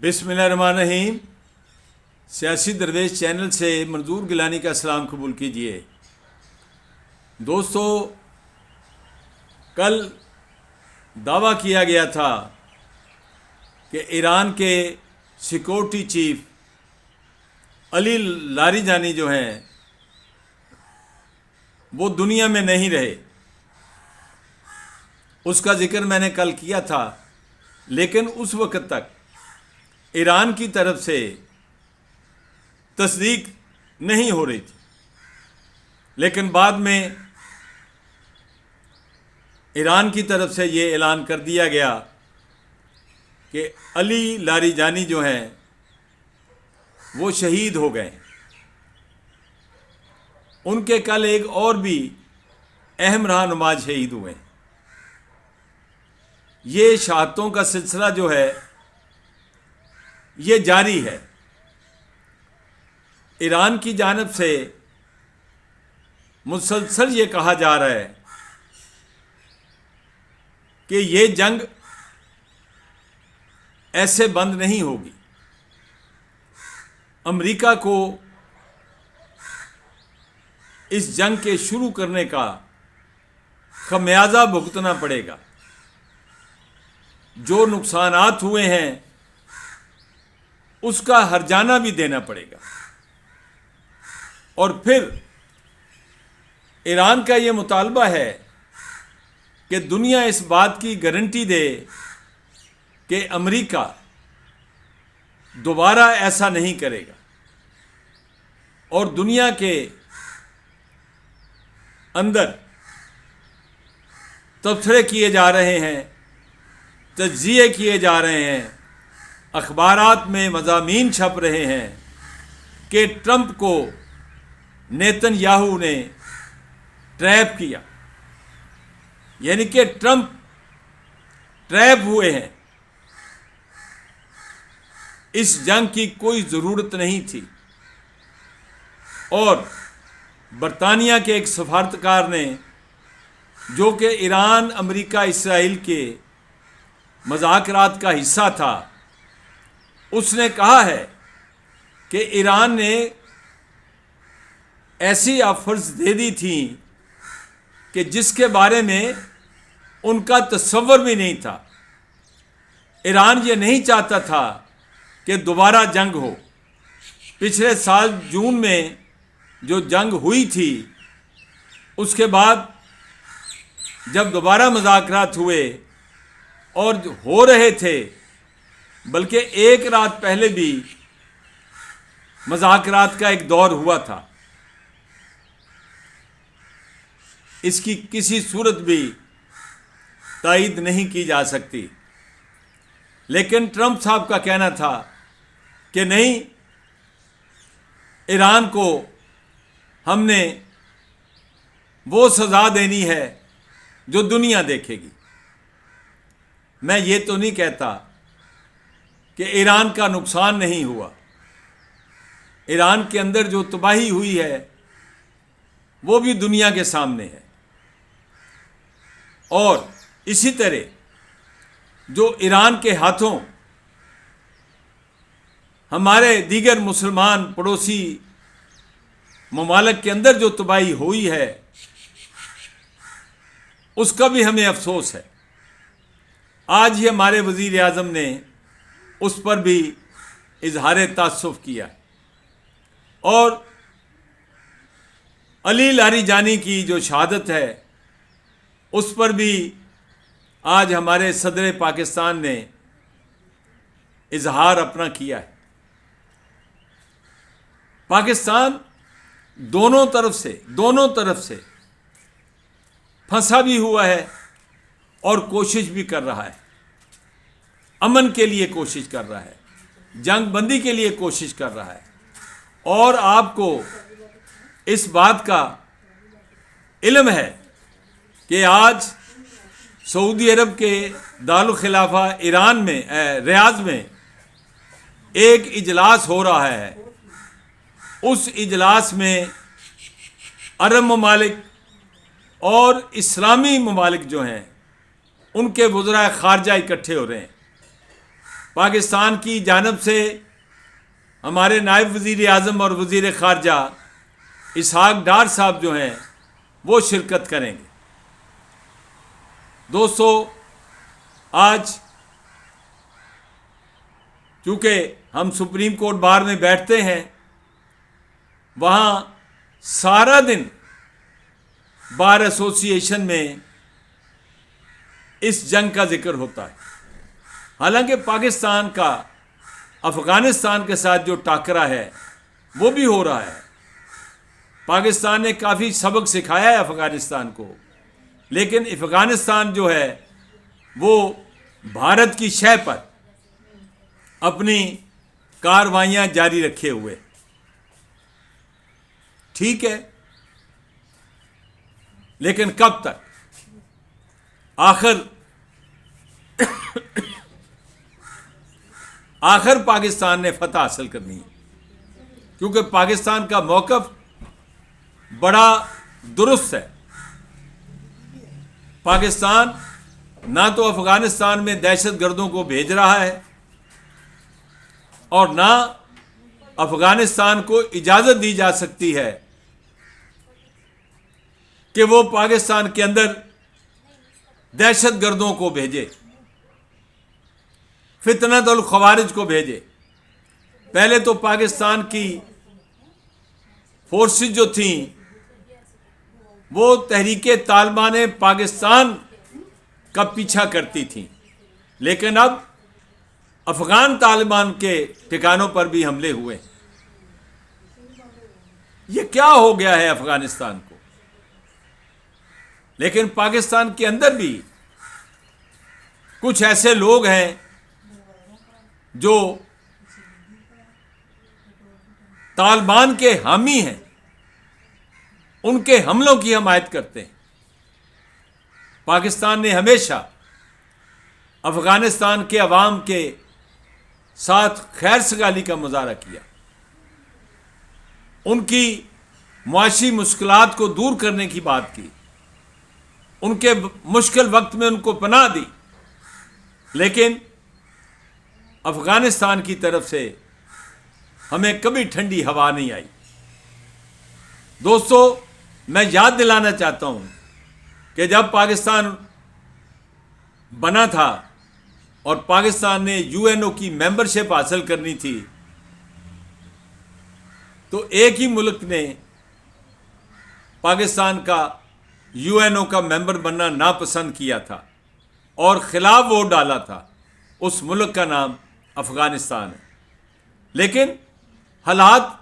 बिस्मिल्लाहिर्रहमानिर्रहीम। सियासी दरवेश चैनल से मंजूर गिलानी का सलाम कबूल कीजिए। दोस्तों, कल दावा किया गया था कि ईरान के सिक्योरिटी चीफ अली लारिजानी जो हैं वो दुनिया में नहीं रहे। उसका जिक्र मैंने कल किया था, लेकिन उस वक्त तक ईरान की तरफ से तस्दीक नहीं हो रही थी। लेकिन बाद में ईरान की तरफ से ये ऐलान कर दिया गया कि अली लारिजानी जो हैं वो शहीद हो गए। उनके कल एक और भी अहम रहनुमा शहीद हुए। ये शहादतों का सिलसिला जो है ये जारी है। ईरान की जानिब से मुसलसल ये कहा जा रहा है कि ये जंग ऐसे बंद नहीं होगी। अमेरिका को इस जंग के शुरू करने का खमियाजा भुगतना पड़ेगा। जो नुकसानात हुए हैं उसका हर्जाना भी देना पड़ेगा। और फिर ईरान का ये मुतालबा है कि दुनिया इस बात की गारंटी दे कि अमेरिका दोबारा ऐसा नहीं करेगा। और दुनिया के अंदर तबसरे किए जा रहे हैं, तज्जिए किए जा रहे हैं, अखबारात में मज़ामीन छप रहे हैं कि ट्रंप को नेतन्याहू ने ट्रैप किया, यानी कि ट्रंप ट्रैप हुए हैं। इस जंग की कोई ज़रूरत नहीं थी। और बरतानिया के एक सफारतकार ने, जो कि ईरान अमेरिका इसराइल के मज़ाकरात का हिस्सा था, उसने कहा है कि ईरान ने ऐसी ऑफर्स दे दी थी कि जिसके बारे में उनका तसव्वुर भी नहीं था। ईरान ये नहीं चाहता था कि दोबारा जंग हो। पिछले साल जून में जो जंग हुई थी, उसके बाद जब दोबारा मुज़ाकरात हुए और हो रहे थे, बल्कि एक रात पहले भी मुज़ाकरात का एक दौर हुआ था, इसकी किसी सूरत भी तायीद नहीं की जा सकती। लेकिन ट्रंप साहब का कहना था कि नहीं, ईरान को हमने वो सज़ा देनी है जो दुनिया देखेगी। मैं ये तो नहीं कहता कि ईरान का नुकसान नहीं हुआ। ईरान के अंदर जो तबाही हुई है वो भी दुनिया के सामने है। और इसी तरह जो ईरान के हाथों हमारे दीगर मुसलमान पड़ोसी ममालिक के अंदर जो तबाही हुई है, उसका भी हमें अफसोस है। आज ही हमारे वज़ीर आज़म ने उस पर भी इजहार तासुफ़ किया। और अली लारिजानी की जो शहादत है, उस पर भी आज हमारे सदर पाकिस्तान ने इजहार अपना किया है। पाकिस्तान दोनों तरफ से फंसा भी हुआ है और कोशिश भी कर रहा है। अमन के लिए कोशिश कर रहा है, जंग बंदी के लिए कोशिश कर रहा है। और आपको इस बात का इल्म है कि आज सऊदी अरब के दारुल खिलाफा ईरान में रियाद में एक इजलास हो रहा है। उस इजलास में अरब ममालिक और इस्लामी ममालिक जो हैं, उनके वज़राए ख़ारजा इकट्ठे हो रहे हैं। पाकिस्तान की जानब से हमारे नायब वज़ीर आज़म और वज़ीर ख़ारजा इसहाक डार साहब जो हैं वो शिरकत करेंगे। दोस्तों, आज चूँकि हम सुप्रीम कोर्ट बार में बैठते हैं, वहाँ सारा दिन बार एसोसिएशन में इस जंग का जिक्र होता है। हालांकि पाकिस्तान का अफ़गानिस्तान के साथ जो टाकरा है वो भी हो रहा है। पाकिस्तान ने काफ़ी सबक सिखाया है अफ़गानिस्तान को, लेकिन अफ़गानिस्तान जो है वो भारत की शह पर अपनी कार्रवाइयाँ जारी रखे हुए। ठीक है, लेकिन कब तक? आखिर पाकिस्तान ने फतह हासिल करनी है, क्योंकि पाकिस्तान का मौक़िफ़ बड़ा दुरुस्त है। पाकिस्तान ना तो अफ़गानिस्तान में दहशतगर्दों को भेज रहा है और ना अफ़गानिस्तान को इजाज़त दी जा सकती है कि वो पाकिस्तान के अंदर दहशतगर्दों को भेजे, फितनतुल ख़वारिज को भेजे। पहले तो पाकिस्तान की फोर्सेस जो थीं वो तहरीके तालिबान पाकिस्तान का पीछा करती थीं, लेकिन अब अफ़गान तालिबान के ठिकानों पर भी हमले हुए। ये क्या हो गया है अफ़गानिस्तान को? लेकिन पाकिस्तान के अंदर भी कुछ ऐसे लोग हैं जो तालिबान के हामी हैं, उनके हमलों की हमायत करते हैं। पाकिस्तान ने हमेशा अफ़गानिस्तान के अवाम के साथ खैर सगाली का मुजाहरा किया, उनकी मुआशी मुश्किलात को दूर करने की बात की, उनके मुश्किल वक्त में उनको पनाह दी। लेकिन अफ़गानिस्तान की तरफ से हमें कभी ठंडी हवा नहीं आई। दोस्तों, मैं याद दिलाना चाहता हूँ कि जब पाकिस्तान बना था और पाकिस्तान ने यूएनओ की मेंबरशिप हासिल करनी थी, तो एक ही मुल्क ने पाकिस्तान का यूएनओ का मेंबर बनना नापसंद किया था और ख़िलाफ़ वोट डाला था। उस मुल्क का नाम अफ़गानिस्तान है। लेकिन हालात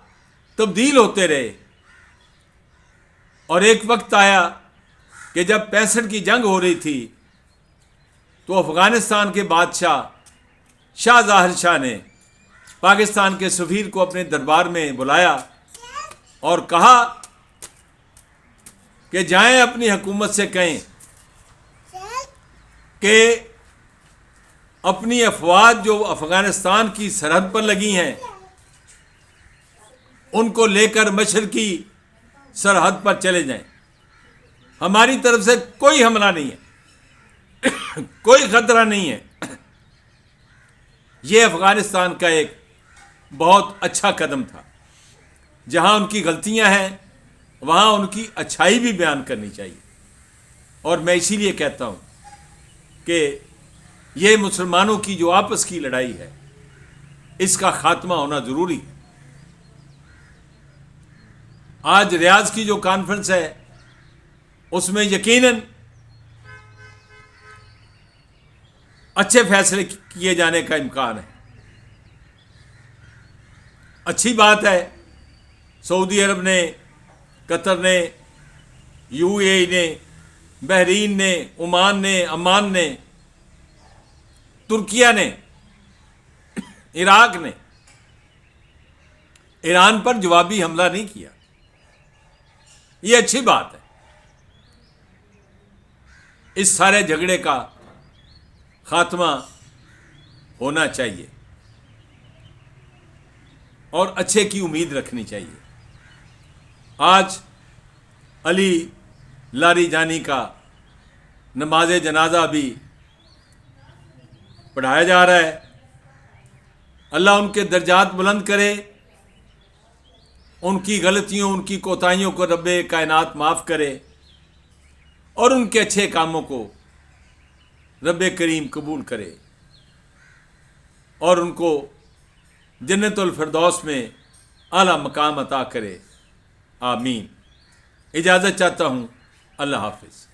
तब्दील होते रहे और एक वक्त आया कि जब 65 की जंग हो रही थी, तो अफ़गानिस्तान के बादशाह शाह ज़ाहिर शाह ने पाकिस्तान के सफ़ीर को अपने दरबार में बुलाया और कहा कि जाएं अपनी हुकूमत से कहें कि अपनी अफवाज जो अफ़गानिस्तान की सरहद पर लगी हैं उनको लेकर मशरकी सरहद पर चले जाएं। हमारी तरफ से कोई हमला नहीं है, कोई खतरा नहीं है। ये अफ़गानिस्तान का एक बहुत अच्छा कदम था। जहाँ उनकी गलतियाँ हैं वहाँ उनकी अच्छाई भी बयान करनी चाहिए। और मैं इसीलिए कहता हूँ कि ये मुसलमानों की जो आपस की लड़ाई है, इसका खात्मा होना ज़रूरी है। आज रियाज की जो कॉन्फ्रेंस है उसमें यकीनन अच्छे फैसले किए जाने का इम्कान है। अच्छी बात है, सऊदी अरब ने, कतर ने, यूएई ने, बहरीन ने, ओमान ने, अमान ने, तुर्किया ने, इराक ने ईरान पर जवाबी हमला नहीं किया। ये अच्छी बात है। इस सारे झगड़े का खात्मा होना चाहिए और अच्छे की उम्मीद रखनी चाहिए। आज अली लारीजानी का नमाज जनाजा भी पढ़ाया जा रहा है अल्लाह उनके दर्जात बुलंद करे, उनकी गलतियों, उनकी कोताहियों को रब्बे कायनात माफ़ करे और उनके अच्छे कामों को रब्बे करीम कबूल करे और उनको जन्नतुल फिरदौस में आला मकाम अता करे। आमीन। इजाज़त चाहता हूँ। अल्लाह हाफिज़।